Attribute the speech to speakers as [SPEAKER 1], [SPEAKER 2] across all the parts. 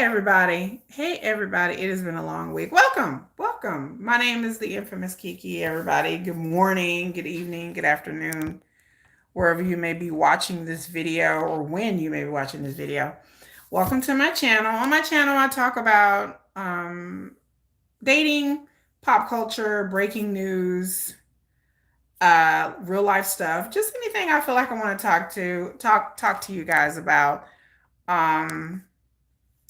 [SPEAKER 1] everybody. Hey everybody. It has been a long week. Welcome. Welcome. My name is the infamous Kiki, everybody. Good morning, good evening, good afternoon, wherever you may be watching this video or when you may be watching this video. Welcome to my channel. On my channel, I talk about dating, pop culture, breaking news, real life stuff, just anything I feel like I want to talk to you guys about. Um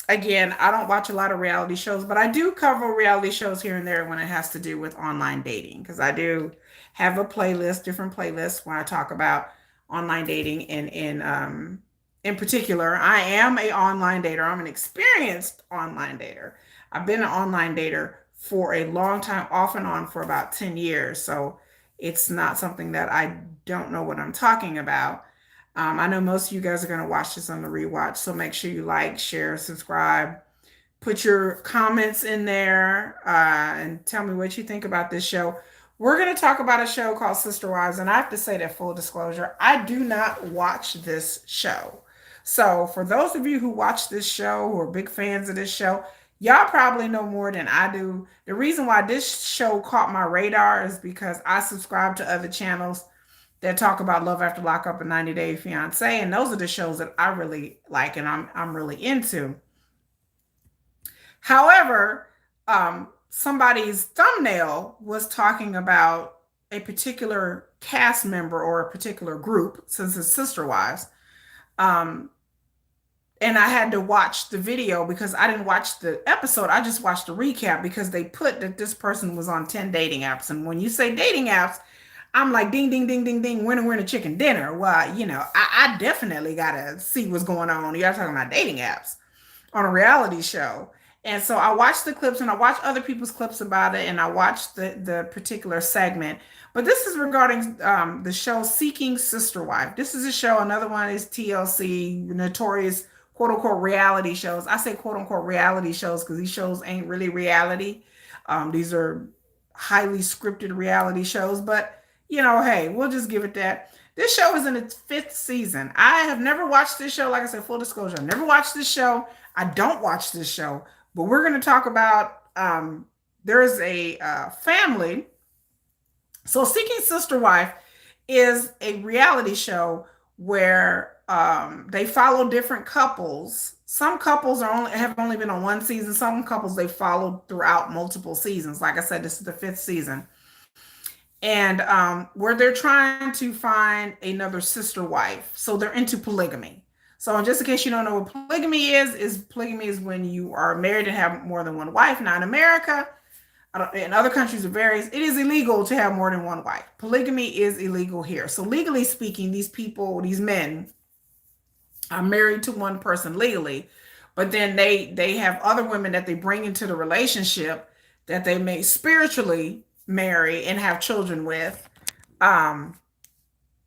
[SPEAKER 1] Again, I don't watch a lot of reality shows, but I do cover reality shows here and there when it has to do with online dating because I do have a playlist, different playlists when I talk about online dating. And in particular, I am a online dater. I'm an experienced online dater. I've been an online dater for a long time, off and on for about 10 years. So it's not something that I don't know what I'm talking about. I know most of you guys are going to watch this on the rewatch, so make sure you like, share, subscribe, put your comments in there, and tell me what you think about this show. We're going to talk about a show called Sister Wives, and I have to say that full disclosure, I do not watch this show. So for those of you who watch this show, who are big fans of this show, y'all probably know more than I do. The reason why this show caught my radar is because I subscribe to other channels that talk about Love After Lockup and 90 Day Fiance, and those are the shows that I really like and I'm really into. However, somebody's thumbnail was talking about a particular cast member or a particular group, since it's Sister Wives. Um, and I had to watch the video because I didn't watch the episode. I just watched the recap because they put that this person was on 10 dating apps. And when you say dating apps, I'm like, ding, ding, ding, ding, ding, winner, winner, chicken dinner. Well, I definitely got to see what's going on. You're talking about dating apps on a reality show. And so I watched the clips and I watched other people's clips about it and I watched the particular segment. But this is regarding the show Seeking Sister Wife. This is a show. Another one is TLC, notorious quote unquote reality shows. I say quote unquote reality shows because these shows ain't really reality. These are highly scripted reality shows, but hey, we'll just give it that. This show is in its fifth season. I have never watched this show. Like I said, full disclosure, I've never watched this show. I don't watch this show, but we're going to talk about there's a family. So Seeking Sister Wife is a reality show where they follow different couples. Some couples have only been on one season. Some couples they followed throughout multiple seasons. Like I said, this is the fifth season. And where they're trying to find another sister wife. So they're into polygamy. So just in case you don't know what polygamy is polygamy is when you are married and have more than one wife. Now in America, in other countries it varies. It is illegal to have more than one wife. Polygamy is illegal here. So legally speaking, these people, these men are married to one person legally, but then they have other women that they bring into the relationship that they may spiritually marry and have children with, and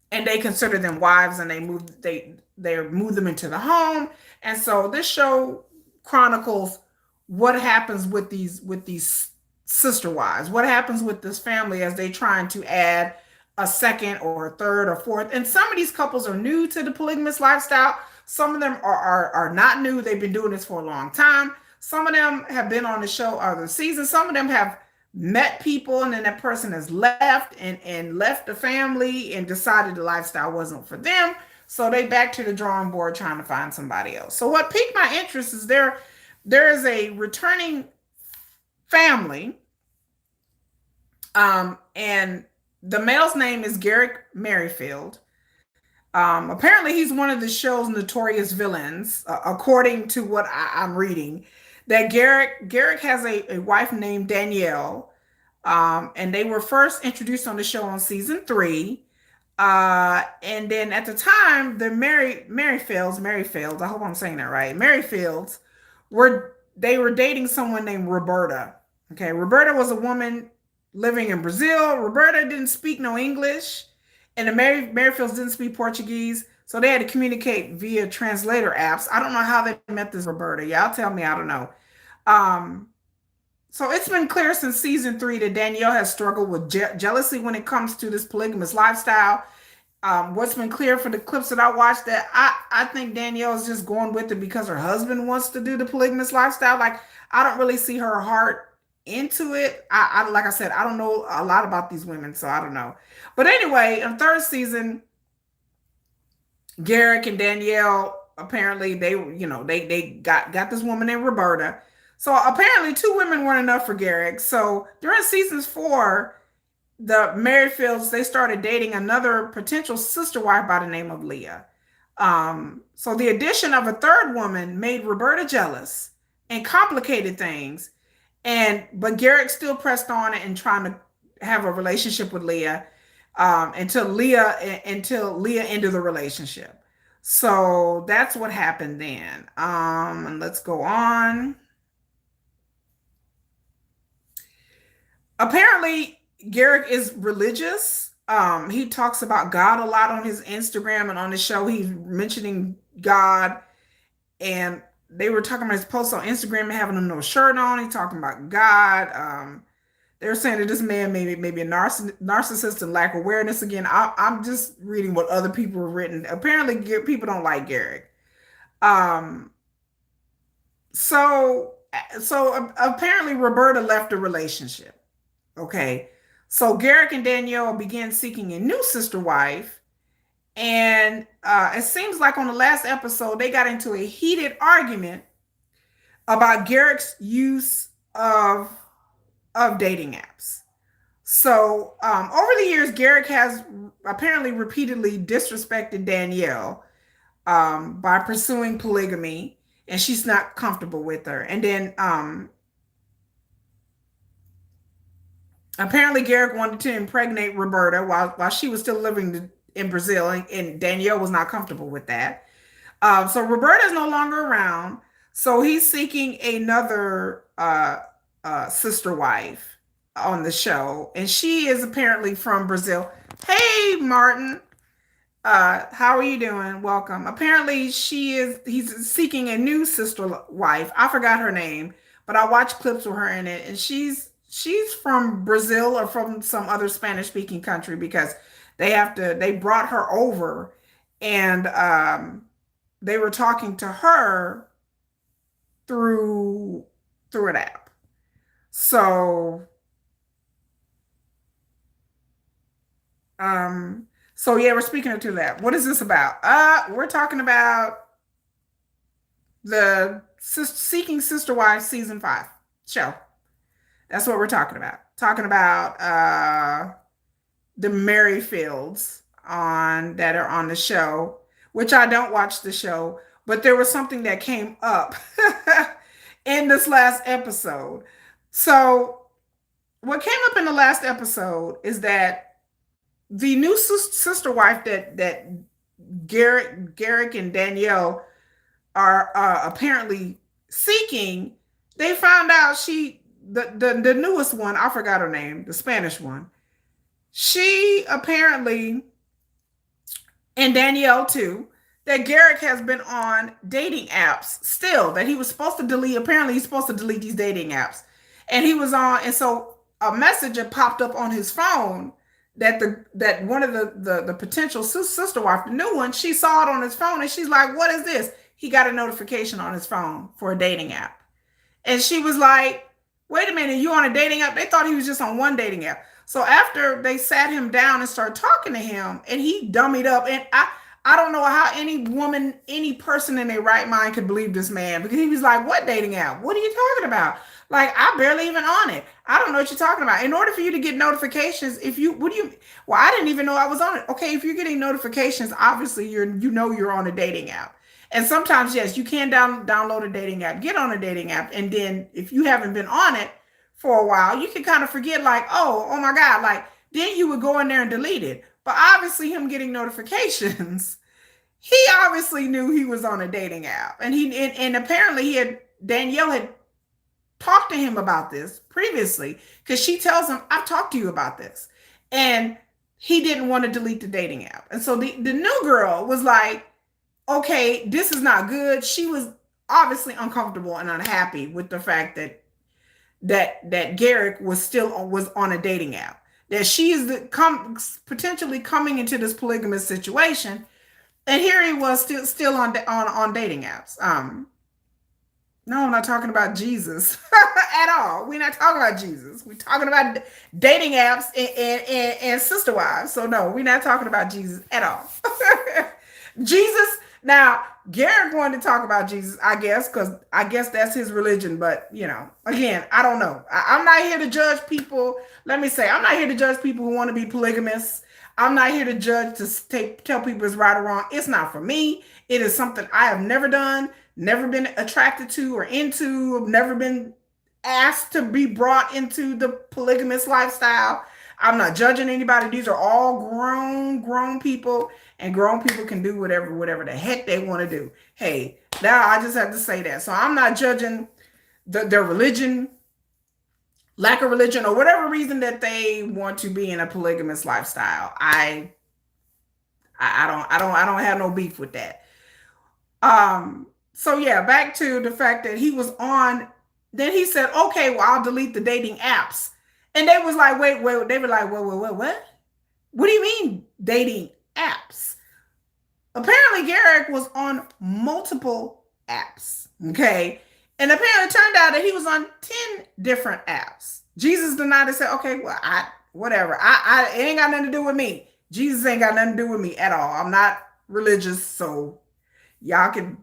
[SPEAKER 1] they consider them wives, and they move them into the home. And so this show chronicles what happens with these sister wives, what happens with this family as they trying to add a second or a third or fourth. And some of these couples are new to the polygamous lifestyle. Some of them are not new. They've been doing this for a long time. Some of them have been on the show other seasons. Some of them have met people and then that person has left and left the family and decided the lifestyle wasn't for them. So they back to the drawing board trying to find somebody else. So what piqued my interest is there is a returning family. And the male's name is Garrick Merrifield. Apparently he's one of the show's notorious villains, according to what I'm reading. That Garrick has a wife named Danielle, and they were first introduced on the show on season 3. And then at the time, the Merrifields, I hope I'm saying that right, Merrifields were dating someone named Roberta. Okay, Roberta was a woman living in Brazil. Roberta didn't speak no English, and the Merrifields didn't speak Portuguese. So they had to communicate via translator apps. I don't know how they met this Roberta. Y'all tell me, I don't know. So it's been clear since season 3 that Danielle has struggled with jealousy when it comes to this polygamous lifestyle. What's been clear for the clips that I watched, that I think Danielle is just going with it because her husband wants to do the polygamous lifestyle. Like, I don't really see her heart into it. I like I said, I don't know a lot about these women, so I don't know. But anyway, in third season, Garrick and Danielle, apparently they got this woman named Roberta. So apparently two women weren't enough for Garrick. So during seasons four, the Merrifields, they started dating another potential sister wife by the name of Leah. So the addition of a third woman made Roberta jealous and complicated things. But Garrick still pressed on and trying to have a relationship with Leah, until Leah ended the relationship. So that's what happened then. And let's go on. Apparently, Garrick is religious. He talks about God a lot on his Instagram, and on the show, he's mentioning God. And they were talking about his posts on Instagram and having him no shirt on. He's talking about God. They were saying that this man maybe a narcissist and lack awareness. Again, I'm just reading what other people have written. Apparently, people don't like Garrick. Um, so apparently, Roberta left the relationship. Okay. So Garrick and Danielle began seeking a new sister wife. And it seems like on the last episode, they got into a heated argument about Garrick's use of dating apps. So over the years, Garrick has apparently repeatedly disrespected Danielle by pursuing polygamy, and she's not comfortable with her. And then apparently, Garrick wanted to impregnate Roberta while she was still living in Brazil, and Danielle was not comfortable with that. So Roberta is no longer around. So he's seeking another sister wife on the show, and she is apparently from Brazil. Hey, Martin. How are you doing? Welcome. Apparently, he's seeking a new sister wife. I forgot her name, but I watched clips with her in it, and she's from Brazil or from some other Spanish speaking country, because they brought her over, and they were talking to her through an app. So yeah, we're speaking to that. What is this about? We're talking about the Seeking Sister Wives season 5 show. That's what we're talking about. Talking about the Merrifields that are on the show, which I don't watch the show, but there was something that came up in this last episode. So what came up in the last episode is that the new sister wife that Garrick and Danielle are apparently seeking, they found out the newest one, I forgot her name, the Spanish one, she apparently, and Danielle too, that Garrick has been on dating apps still, that he was supposed to delete. Apparently, he's supposed to delete these dating apps. And he was on, and so a message had popped up on his phone that one of the potential sister wife, the new one, she saw it on his phone, and she's like, "What is this?" He got a notification on his phone for a dating app. And she was like, "Wait a minute, you on a dating app?" They thought he was just on one dating app. So after they sat him down and started talking to him, and he dummied up, and I don't know how any woman, any person in their right mind could believe this man, because he was like, "What dating app? What are you talking about? Like, I barely even on it. I don't know what you're talking about." In order for you to get notifications, well, I didn't even know I was on it. Okay, if you're getting notifications, obviously you're on a dating app. And sometimes, yes, you can download a dating app, get on a dating app, and then if you haven't been on it for a while, you can kind of forget, like, oh my God, like, then you would go in there and delete it. But obviously, him getting notifications, he obviously knew he was on a dating app, and apparently Danielle had talked to him about this previously, because she tells him, "I've talked to you about this," and he didn't want to delete the dating app. And so the new girl was like, "Okay, this is not good." She was obviously uncomfortable and unhappy with the fact that Garrick was on a dating app. that she is potentially coming into this polygamous situation, and here he was still on dating apps. No, I'm not talking about Jesus at all. We're not talking about Jesus. We're talking about dating apps and sister wives. So no, we're not talking about Jesus at all. Jesus. Now, Garrett wanted to talk about Jesus, I guess, because I guess that's his religion. But, again, I don't know. I'm not here to judge people. Let me say, I'm not here to judge people who want to be polygamists. I'm not here to judge to tell people it's right or wrong. It's not for me. It is something I have never done, never been attracted to or into, never been asked to be brought into the polygamous lifestyle. I'm not judging anybody. These are all grown people, and grown people can do whatever the heck they want to do. Hey, now I just have to say that. So I'm not judging their religion, lack of religion, or whatever reason that they want to be in a polygamous lifestyle. I don't have no beef with that. So yeah, back to the fact that he was on. Then he said, "Okay, well, I'll delete the dating apps." And they was like, wait. They were like, wait, what? What do you mean dating apps? Apparently, Garrick was on multiple apps. Okay. And apparently it turned out that he was on 10 different apps. Jesus denied and said, okay, well, whatever. It ain't got nothing to do with me. Jesus ain't got nothing to do with me at all. I'm not religious, so y'all can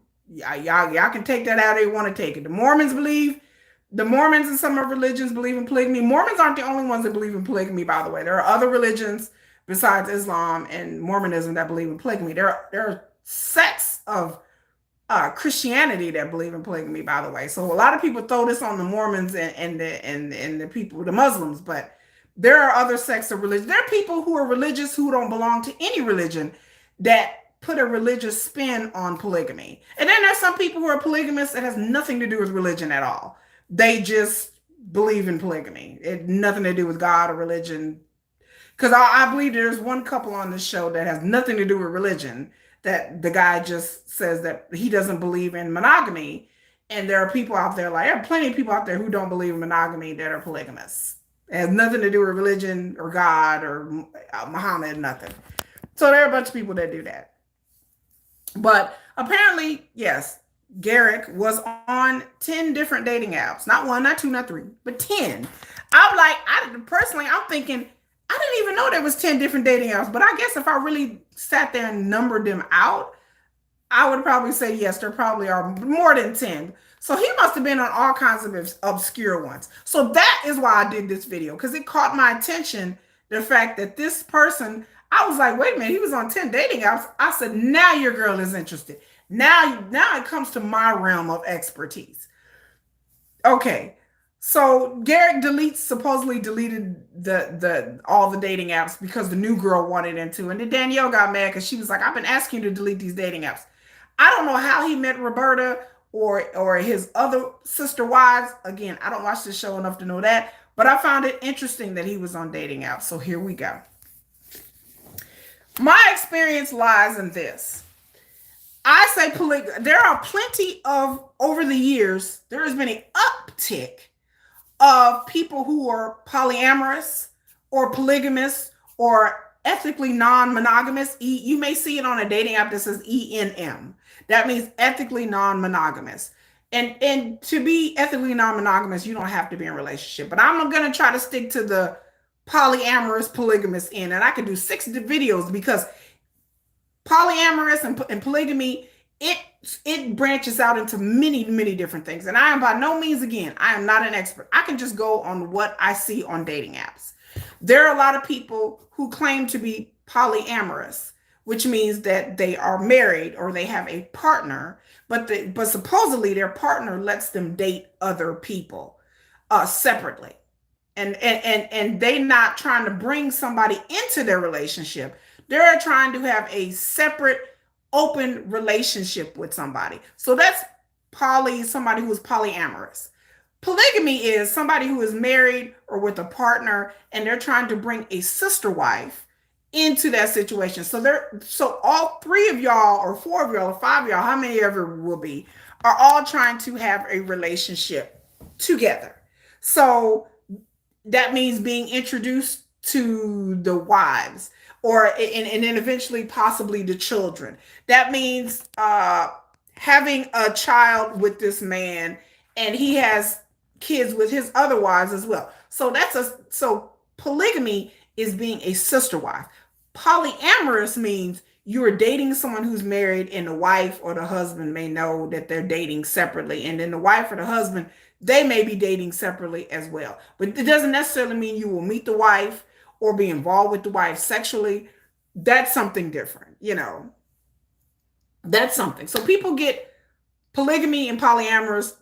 [SPEAKER 1] take that how they want to take it. The Mormons and some of religions believe in polygamy. Mormons aren't the only ones that believe in polygamy, by the way. There are other religions besides Islam and Mormonism that believe in polygamy. There are sects of Christianity that believe in polygamy, by the way. So a lot of people throw this on the Mormons and the people, the Muslims, but there are other sects of religion. There are people who are religious who don't belong to any religion that put a religious spin on polygamy. And then there's some people who are polygamists that has nothing to do with religion at all. They just believe in polygamy. It nothing to do with God or religion. Because I believe there's one couple on this show that has nothing to do with religion, that the guy just says that he doesn't believe in monogamy. And there are people out there, there are plenty of people out there who don't believe in monogamy that are polygamists. It has nothing to do with religion or God or Muhammad, nothing. So there are a bunch of people that do that. But apparently, yes, Garrick was on 10 different dating apps. Not one, not two, not three, but 10. I'm thinking, I didn't even know there was 10 different dating apps. But I guess if I really sat there and numbered them out, I would probably say, yes, there probably are more than 10. So he must have been on all kinds of obscure ones. So that is why I did this video, because it caught my attention, the fact that this person, I was like, wait a minute, he was on 10 dating apps. I said, now your girl is interested. Now it comes to my realm of expertise. Okay, so Garrick supposedly deleted all the dating apps because the new girl wanted him to. And then Danielle got mad because she was like, I've been asking you to delete these dating apps. I don't know how he met Roberta or his other sister wives. Again, I don't watch this show enough to know that, but I found it interesting that he was on dating apps. So here we go. My experience lies in this. I say there are plenty of, over the years, there has been an uptick of people who are polyamorous or polygamous or ethically non-monogamous. You may see it on a dating app that says ENM. That means ethically non-monogamous. And to be ethically non-monogamous, you don't have to be in a relationship. But I'm going to try to stick to the polyamorous polygamous end. And I could do 6 videos because polyamorous and polygamy, it branches out into many, many different things. And I am by no means, again, I am not an expert. I can just go on what I see on dating apps. There are a lot of people who claim to be polyamorous, which means that they are married or they have a partner, but supposedly their partner lets them date other people separately. And they're not trying to bring somebody into their relationship. They're trying to have a separate, open relationship with somebody. So that's somebody who is polyamorous. Polygamy is somebody who is married or with a partner, and they're trying to bring a sister wife into that situation. So all 3 of y'all, or 4 of y'all, or 5 of y'all, how many ever will be, are all trying to have a relationship together. So that means being introduced to the wives, or and then eventually possibly the children. That means having a child with this man, and he has kids with his other wives as well. So polygamy is being a sister wife. Polyamorous means you are dating someone who's married, and the wife or the husband may know that they're dating separately, and then the wife or the husband, they may be dating separately as well. But it doesn't necessarily mean you will meet the wife or be involved with the wife sexually. That's something different, that's something. So people get polygamy and polyamorous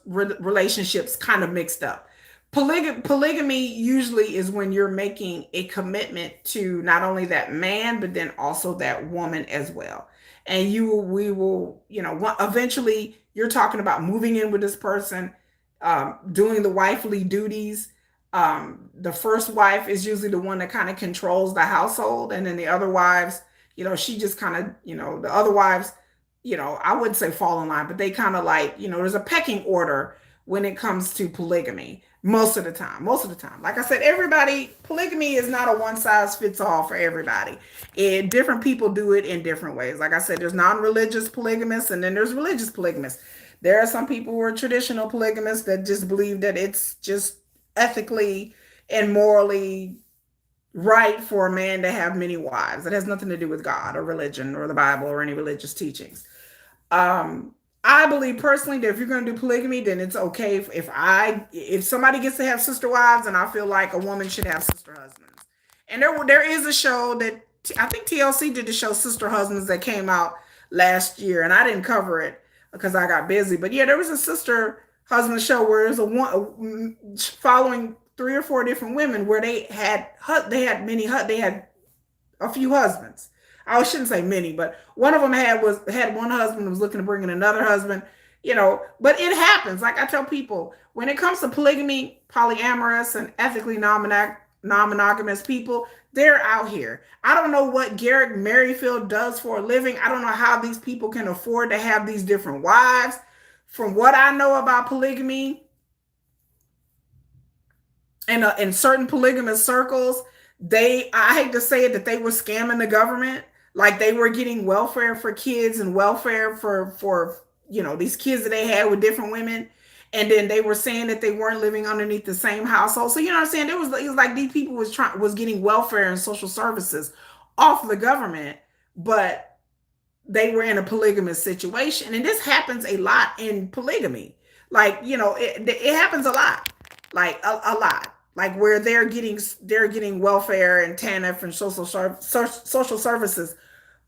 [SPEAKER 1] relationships kind of mixed up. Polygamy usually is when you're making a commitment to not only that man, but then also that woman as well. And we will, eventually you're talking about moving in with this person, doing the wifely duties. The first wife is usually the one that kind of controls the household, and then the other wives, she just kind of, the other wives, I wouldn't say fall in line, but they kind of like, there's a pecking order when it comes to polygamy most of the time. Most of the time, like I said, polygamy is not a one size fits all for everybody. Different people do it in different ways. Like I said, there's non-religious polygamists, and then there's religious polygamists. There are some people who are traditional polygamists that just believe that it's just ethically and morally right for a man to have many wives. It has nothing to do with God or religion or the Bible or any religious teachings. I believe personally that if you're going to do polygamy, then it's okay if somebody gets to have sister wives, and I feel like a woman should have sister husbands. And there is a show that I think TLC did the show Sister Husbands that came out last year, and I didn't cover it because I got busy. But yeah, there was a sister husband show where there's following 3 or 4 different women where they had a few husbands. I shouldn't say many, but one of them had one husband, was looking to bring in another husband, but it happens. Like I tell people, when it comes to polygamy, polyamorous, and ethically non-monogamous people, they're out here. I don't know what Garrett Merrifield does for a living. I don't know how these people can afford to have these different wives. From what I know about polygamy, and in certain polygamous circles, I hate to say it, that they were scamming the government. Like they were getting welfare for kids and welfare for these kids that they had with different women, and then they were saying that they weren't living underneath the same household. So you know what I'm saying? It was like these people was getting welfare and social services off the government, but they were in a polygamous situation. And this happens a lot in polygamy. Like, it happens a lot. Like a lot. Like where they're getting welfare and TANF and social services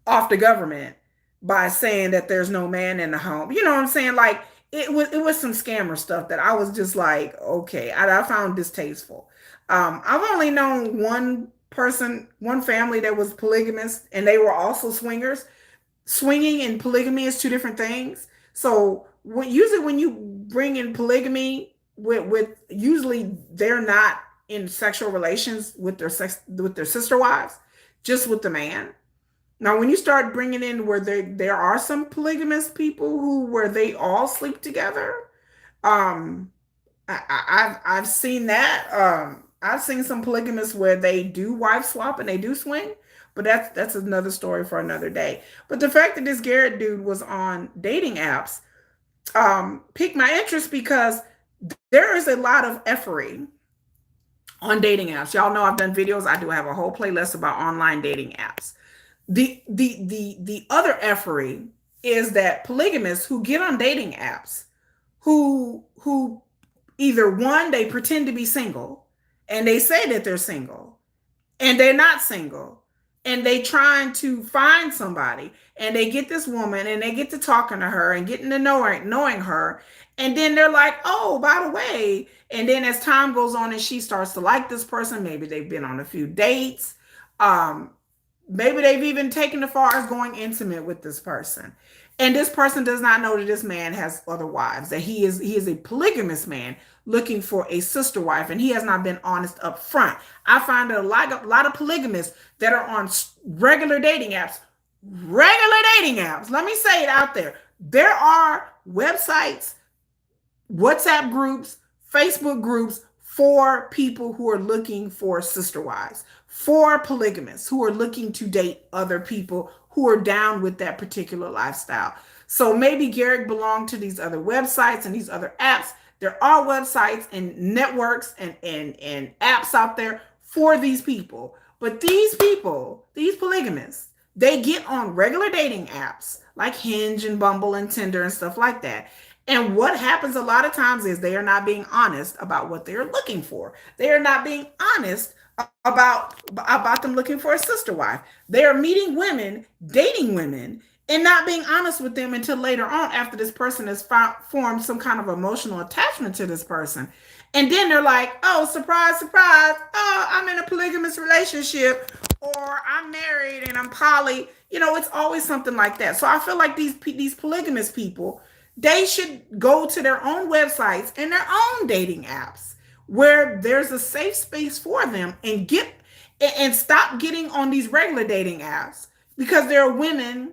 [SPEAKER 1] off the government by saying that there's no man in the home. You know what I'm saying? Like it was some scammer stuff that I was just like, okay, I found distasteful. I've only known one family that was polygamist, and they were also swingers. Swinging and polygamy is two different things. So usually when you bring in polygamy, with usually they're not in sexual relations with their sister wives, just with the man. Now, when you start bringing in where there are some polygamous people where they all sleep together, I've seen that. I've seen some polygamists where they do wife swap and they do swing, but that's another story for another day. But the fact that this Garrett dude was on dating apps piqued my interest, because there is a lot of effery on dating apps. Y'all know I've done videos. I do have a whole playlist about online dating apps. The other effery is that polygamists who get on dating apps, who either one, they pretend to be single and they say that they're single and they're not single, and they trying to find somebody, and they get this woman and they get to talking to her and getting to knowing her, and then they're like, oh, by the way, and then as time goes on and she starts to like this person, maybe they've been on a few dates, maybe they've even taken as far as going intimate with this person, and this person does not know that this man has other wives, that he is a polygamous man looking for a sister wife, and he has not been honest up front. I find that a lot of polygamists that are on regular dating apps, let me say it out there. There are websites, WhatsApp groups, Facebook groups for people who are looking for sister wives, for polygamists who are looking to date other people who are down with that particular lifestyle. So maybe Garrick belonged to these other websites and these other apps. There are websites and networks and apps out there for these people. But these people, these polygamists, they get on regular dating apps like Hinge and Bumble and Tinder and stuff like that. And what happens a lot of times is they are not being honest about what they're looking for. They are not being honest about them looking for a sister wife. They are meeting women, dating women, and not being honest with them until later on after this person has formed some kind of emotional attachment to this person. And then they're like, oh, surprise, surprise. Oh, I'm in a polygamous relationship, or I'm married and I'm poly. It's always something like that. So I feel like these polygamous people, they should go to their own websites and their own dating apps where there's a safe space for them, and stop getting on these regular dating apps, because there are women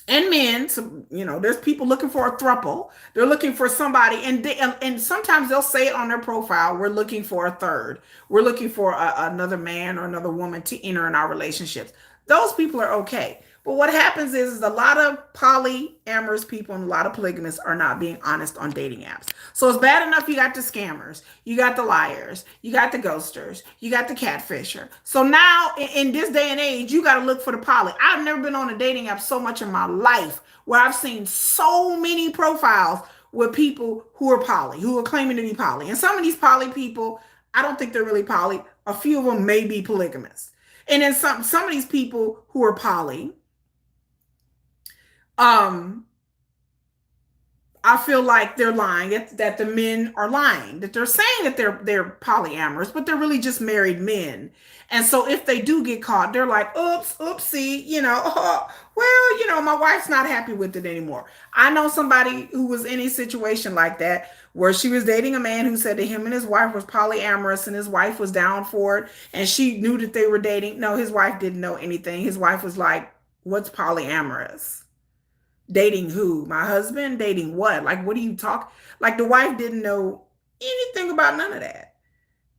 [SPEAKER 1] and men. So, there's people looking for a throuple. They're looking for somebody, and sometimes they'll say it on their profile, we're looking for a third. We're looking for another man or another woman to enter in our relationships. Those people are okay. But what happens is a lot of polyamorous people and a lot of polygamists are not being honest on dating apps. So it's bad enough you got the scammers, you got the liars, you got the ghosters, you got the catfisher. So now in this day and age, you got to look for the poly. I've never been on a dating app so much in my life where I've seen so many profiles with people who are poly, who are claiming to be poly. And some of these poly people, I don't think they're really poly. A few of them may be polygamous. And then some of these people who are poly, I feel like they're lying, that the men are lying, that they're saying that they're polyamorous, but they're really just married men. And so if they do get caught, they're like, oops, oopsie, well, my wife's not happy with it anymore. I know somebody who was in a situation like that where she was dating a man who said that him and his wife was polyamorous and his wife was down for it. And she knew that they were dating. No, his wife didn't know anything. His wife was like, what's polyamorous? Dating who? My husband? Dating what? Like, what do you talk? Like, the wife didn't know anything about none of that.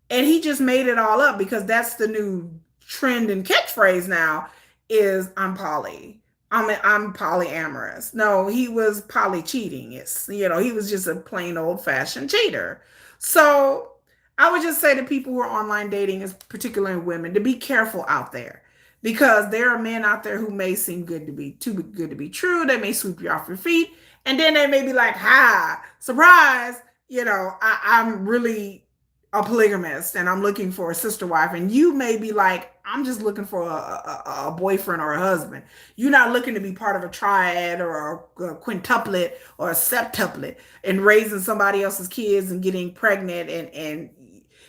[SPEAKER 1] And he just made it all up because that's the new trend and catchphrase now is I'm poly. I'm polyamorous. No, he was poly cheating. He was just a plain old fashioned cheater. So I would just say to people who are online dating, particularly women, to be careful out there, because there are men out there who may seem too good to be true. They may sweep you off your feet, and then they may be like, "Ha, surprise! I'm really a polygamist, and I'm looking for a sister wife." And you may be like, "I'm just looking for a boyfriend or a husband." You're not looking to be part of a triad or a quintuplet or a septuplet and raising somebody else's kids and getting pregnant and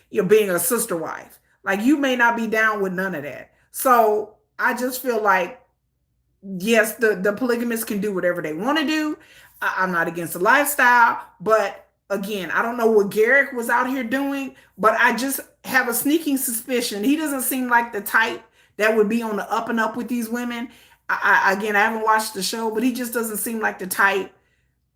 [SPEAKER 1] you're being a sister wife. Like, you may not be down with none of that. So I just feel like, yes, the polygamists can do whatever they want to do. I'm not against the lifestyle, but again, I don't know what Garrick was out here doing, but I just have a sneaking suspicion he doesn't seem like the type that would be on the up and up with these women. Again, I haven't watched the show, but he just doesn't seem like the type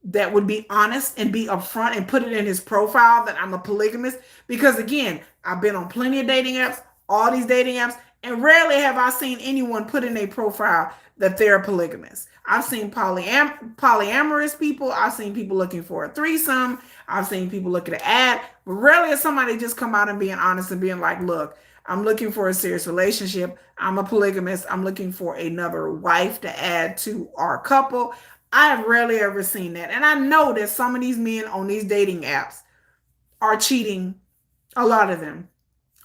[SPEAKER 1] that would be honest and be upfront and put it in his profile that I'm a polygamist. Because again, I've been on plenty of dating apps, all these dating apps, and rarely have I seen anyone put in a profile that they're a polygamist. I've seen polyamorous people. I've seen people looking for a threesome. I've seen people looking to add, but rarely has somebody just come out and being honest and being like, look, I'm looking for a serious relationship. I'm a polygamist. I'm looking for another wife to add to our couple. I've rarely ever seen that. And I know that some of these men on these dating apps are cheating, a lot of them.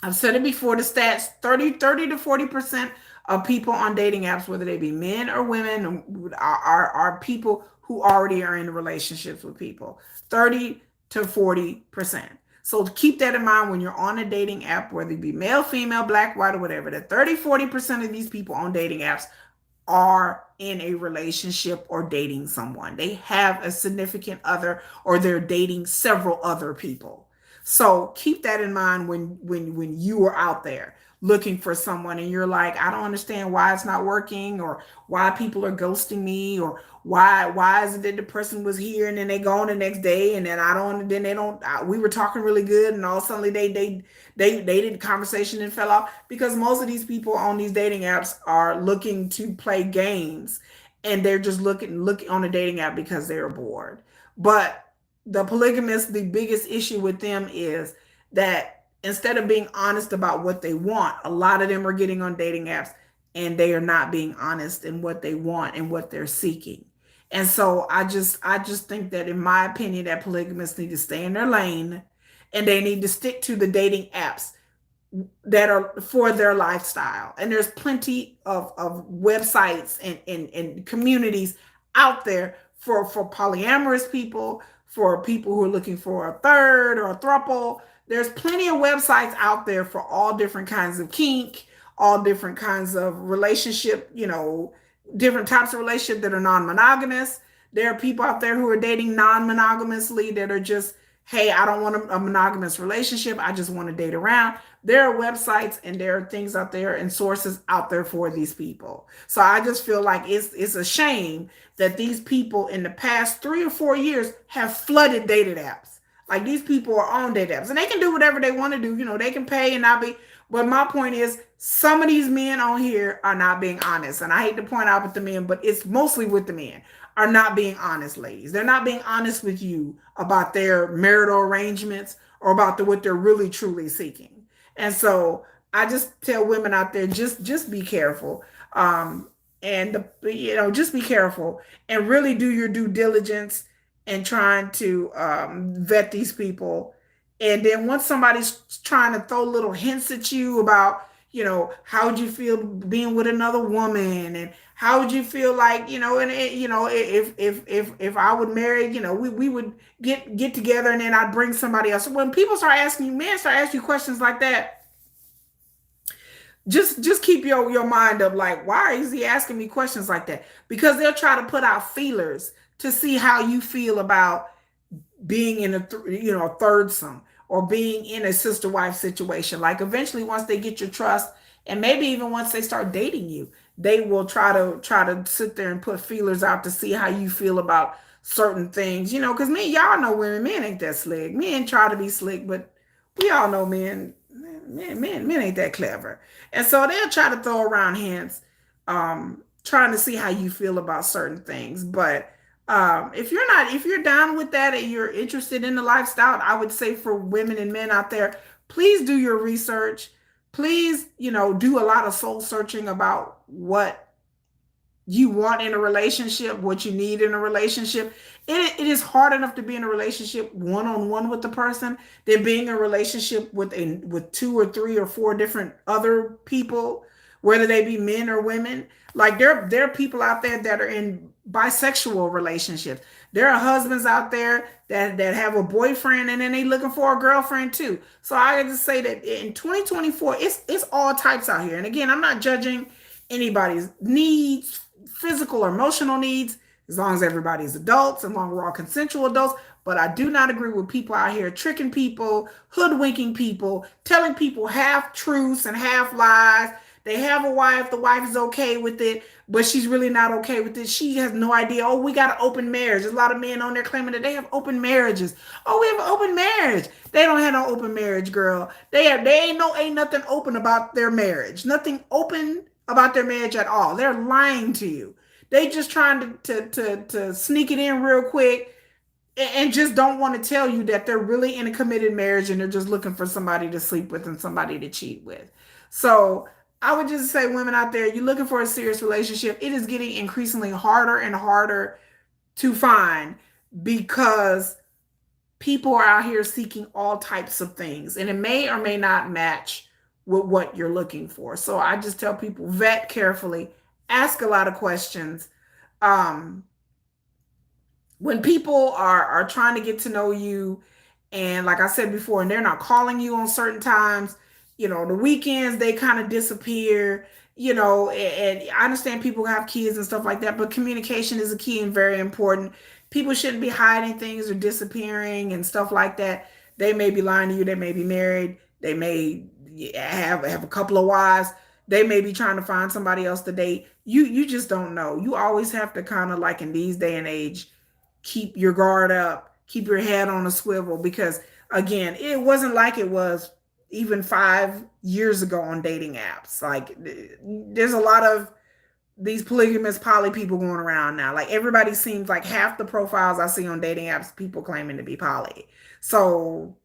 [SPEAKER 1] I've said it before, the stats, 30 to 40% of people on dating apps, whether they be men or women, are people who already are in relationships with people. 30 to 40%. So keep that in mind when you're on a dating app, whether it be male, female, black, white, or whatever, that 30, 40% of these people on dating apps are in a relationship or dating someone. They have a significant other, or they're dating several other people. So keep that in mind when you are out there. looking for someone and you're like, I don't understand why it's not working, or why people are ghosting me, or why is it that the person was here and then they go on the next day and then I don't, then they don't, we were talking really good and all of a sudden they did conversation and fell off, because most of these people on these dating apps are looking to play games, and they're just looking on a dating app because they're bored. But the polygamists, the biggest issue with them is that instead of being honest about what they want, a lot of them are getting on dating apps and they are not being honest in what they want and what they're seeking. And so I just think that, in my opinion, that polygamists need to stay in their lane and they need to stick to the dating apps that are for their lifestyle. And there's plenty of websites and communities out there for polyamorous people, for people who are looking for a third or a throuple. There's plenty of websites out there for all different kinds of kink, all different kinds of relationship, different types of relationship that are non-monogamous. There are people out there who are dating non-monogamously that are just, hey, I don't want a monogamous relationship. I just want to date around. There are websites and there are things out there and sources out there for these people. So I just feel like it's a shame that these people in the past 3 or 4 years have flooded dating apps. Like, these people are on dating apps and they can do whatever they want to do. They can pay and not be. But my point is, some of these men on here are not being honest. And I hate to point out with the men, but it's mostly with the men, are not being honest, ladies. They're not being honest with you about their marital arrangements or about what they're really truly seeking. And so I just tell women out there, just be careful. Just be careful and really do your due diligence and trying to vet these people. And then once somebody's trying to throw little hints at you about, how would you feel being with another woman, and how would you feel like, if I would marry, we would get together and then I'd bring somebody else. When people start asking you, men start asking you questions like that, just keep your mind up. Like, why is he asking me questions like that? Because they'll try to put out feelers to see how you feel about being in a thirdsome, or being in a sister wife situation. Like, eventually, once they get your trust, and maybe even once they start dating you, they will try to sit there and put feelers out to see how you feel about certain things. Because y'all know women, men ain't that slick. Men try to be slick, but we all know men ain't that clever. And so they'll try to throw around hints, trying to see how you feel about certain things. But if you're down with that and you're interested in the lifestyle, I would say, for women and men out there, please do your research. Please, do a lot of soul searching about what you want in a relationship, what you need in a relationship. It is hard enough to be in a relationship one-on-one with the person than being in a relationship with 2 or 3 or 4 different other people, whether they be men or women. Like, there are people out there that are in bisexual relationships. There are husbands out there that have a boyfriend and then they looking for a girlfriend too. So I just say that in 2024, it's all types out here. And again, I'm not judging anybody's needs, physical or emotional needs, as long as everybody's adults, as long as we're all consensual adults. But I do not agree with people out here tricking people, hoodwinking people, telling people half truths and half lies. They have a wife, the wife is okay with it, but she's really not okay with it. She has no idea. Oh, we got an open marriage. There's a lot of men on there claiming that they have open marriages. Oh, we have an open marriage. They don't have no open marriage, girl. Ain't nothing open about their marriage. Nothing open about their marriage at all. They're lying to you. They just trying to sneak it in real quick and just don't want to tell you that they're really in a committed marriage and they're just looking for somebody to sleep with and somebody to cheat with. So I would just say, women out there, you're looking for a serious relationship. It is getting increasingly harder and harder to find, because people are out here seeking all types of things, and it may or may not match with what you're looking for. So I just tell people, vet carefully, ask a lot of questions. When people are trying to get to know you, and like I said before, and they're not calling you on certain times, the weekends, they kind of disappear, and I understand people have kids and stuff like that, but communication is a key and very important. People shouldn't be hiding things or disappearing and stuff like that. They may be lying to you. They may be married. They may have a couple of wives. They may be trying to find somebody else to date. You just don't know. You always have to kind of, like in these day and age, keep your guard up, keep your head on a swivel, because again, it wasn't like it was even 5 years ago on dating apps. Like there's a lot of these polygamous poly people going around now. Like everybody seems like half the profiles I see on dating apps, people claiming to be poly. So,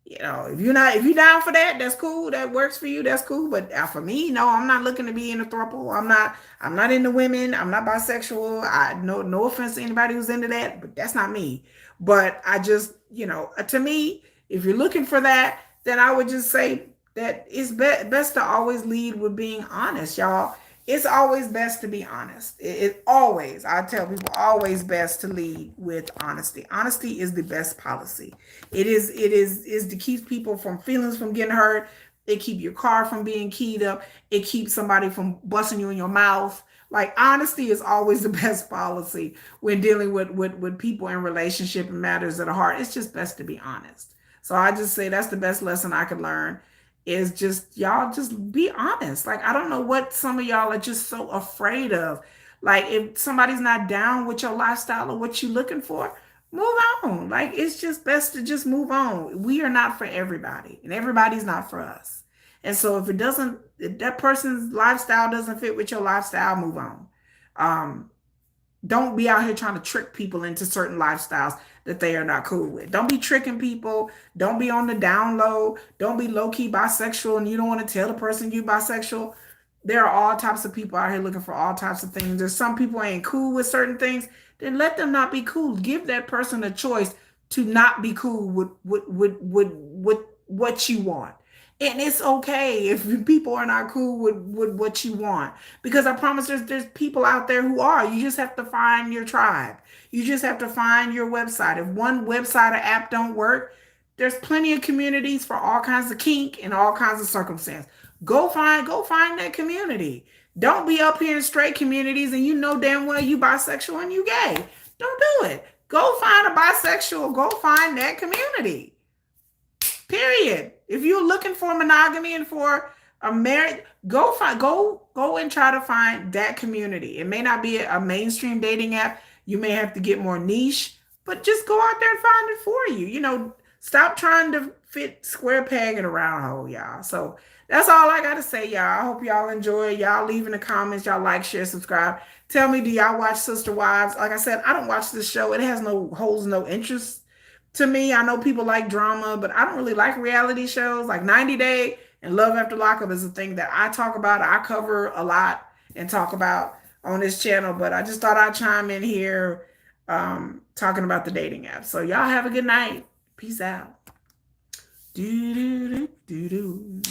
[SPEAKER 1] if you're down for that, that's cool. That works for you. That's cool. But for me, no, I'm not looking to be in a throuple. I'm not into women. I'm not bisexual. No offense to anybody who's into that, but that's not me. But I just, to me, if you're looking for that, then I would just say that it's best to always lead with being honest, y'all. It's always best to be honest. It always, I tell people, always best to lead with honesty. Honesty is the best policy. It is to keep people from feelings from getting hurt. It keep your car from being keyed up. It keeps somebody from busting you in your mouth. Like honesty is always the best policy when dealing with people in relationship and matters that are hard. It's just best to be honest. So I just say that's the best lesson I could learn, is just y'all just be honest. Like I don't know what some of y'all are just so afraid of. Like if somebody's not down with your lifestyle or what you're looking for, move on. Like it's just best to just move on. We are not for everybody, and everybody's not for us. And so if that person's lifestyle doesn't fit with your lifestyle, move on. Um, don't be out here trying to trick people into certain lifestyles that they are not cool with. Don't be tricking people. Don't be on the down low. Don't be low key bisexual and you don't want to tell the person you bisexual. There are all types of people out here looking for all types of things. There's some people ain't cool with certain things. Then let them not be cool. Give that person a choice to not be cool with what you want. And it's okay if people are not cool with what you want. Because I promise there's people out there who are. You just have to find your tribe. You just have to find your website. If one website or app don't work, there's plenty of communities for all kinds of kink and all kinds of circumstance. Go find that community. Don't be up here in straight communities and you know damn well you bisexual and you gay. Don't do it. Go find a bisexual. Go find that community. Period. If you're looking for monogamy and for a marriage, go and try to find that community. It may not be a mainstream dating app. You may have to get more niche, but just go out there and find it for you. Stop trying to fit square peg in a round hole, y'all. So that's all I gotta say, y'all. I hope y'all enjoy. Y'all leave in the comments. Y'all like, share, subscribe. Tell me, do y'all watch Sister Wives? Like I said, I don't watch this show. It has no holds no interest to me. I know people like drama, but I don't really like reality shows. Like 90 Day and Love After Lockup is a thing that I talk about. I cover a lot and talk about on this channel, but I just thought I'd chime in here talking about the dating app. So y'all have a good night. Peace out. Do do do do do.